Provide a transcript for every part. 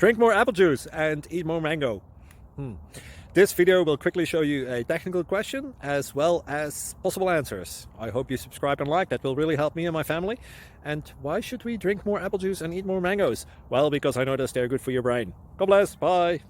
Drink more apple juice and eat more mango. This video will quickly show you a technical question as well as possible answers. I hope you subscribe and like, that will really help me and my family. And why should we drink more apple juice and eat more mangoes? Well, because I noticed they're good for your brain. God bless, bye!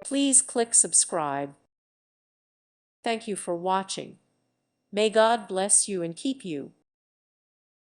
Please click subscribe. Thank you for watching. May God bless you and keep you.